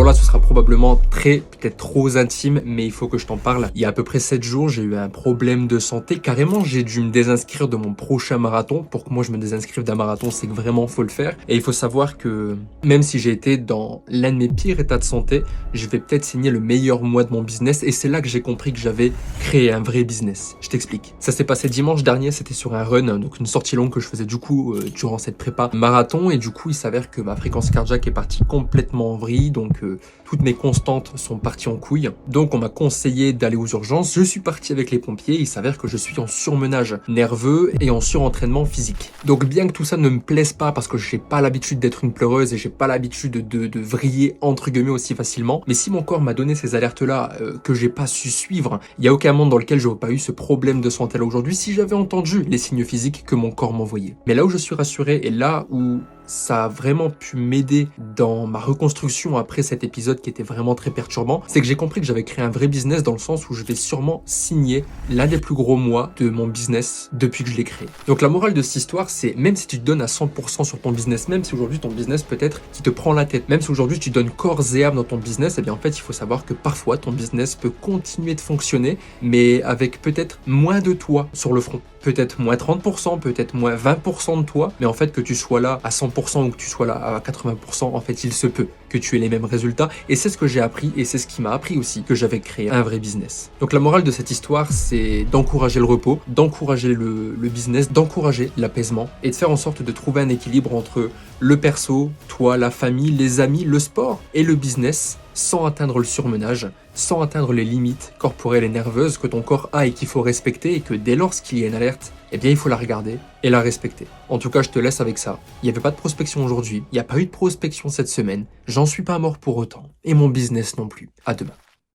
Bon là ce sera probablement peut-être trop intime, mais il faut que je t'en parle. Il y a à peu près 7 jours, j'ai eu un problème de santé. Carrément, j'ai dû me désinscrire de mon prochain marathon. Pour que moi je me désinscrive d'un marathon, c'est que vraiment faut le faire. Et il faut savoir que même si j'ai été dans l'un de mes pires états de santé, je vais peut-être signer le meilleur mois de mon business. Et c'est là que j'ai compris que j'avais créé un vrai business. Je t'explique. Ça s'est passé dimanche dernier, c'était sur un run, donc une sortie longue que je faisais du coup durant cette prépa marathon. Et du coup, il s'avère que ma fréquence cardiaque est partie complètement en vrille. Donc toutes mes constantes sont parties en couille. Donc on m'a conseillé d'aller aux urgences. Je suis parti avec les pompiers. Il s'avère que je suis en surmenage nerveux et en surentraînement physique. Donc bien que tout ça ne me plaise pas parce que j'ai pas l'habitude d'être une pleureuse et j'ai pas l'habitude de vriller entre guillemets aussi facilement, mais si mon corps m'a donné ces alertes là que j'ai pas su suivre, il y a aucun monde dans lequel j'aurais pas eu ce problème de santé là aujourd'hui si j'avais entendu les signes physiques que mon corps m'envoyait. Mais là où je suis rassuré et là où ça a vraiment pu m'aider dans ma reconstruction après cet épisode qui était vraiment très perturbant, c'est que j'ai compris que j'avais créé un vrai business dans le sens où je vais sûrement signer l'un des plus gros mois de mon business depuis que je l'ai créé. Donc la morale de cette histoire, c'est même si tu te donnes à 100% sur ton business, même si aujourd'hui ton business peut-être qui te prend la tête, même si aujourd'hui tu donnes corps et âme dans ton business, eh bien en fait il faut savoir que parfois ton business peut continuer de fonctionner, mais avec peut-être moins de toi sur le front. Peut-être moins 30%, peut-être moins 20% de toi, mais en fait que tu sois là à 100% ou que tu sois là à 80%, en fait il se peut que tu aies les mêmes résultats. Et c'est ce que j'ai appris et c'est ce qui m'a appris aussi que j'avais créé un vrai business. Donc la morale de cette histoire, c'est d'encourager le repos, d'encourager le business, d'encourager l'apaisement et de faire en sorte de trouver un équilibre entre le perso, toi, la famille, les amis, le sport et le business, sans atteindre le surmenage, sans atteindre les limites corporelles et nerveuses que ton corps a et qu'il faut respecter, et que dès lors qu'il y a une alerte, eh bien il faut la regarder et la respecter. En tout cas, je te laisse avec ça. Il n'y avait pas de prospection aujourd'hui, il n'y a pas eu de prospection cette semaine, j'en suis pas mort pour autant, et mon business non plus. À demain.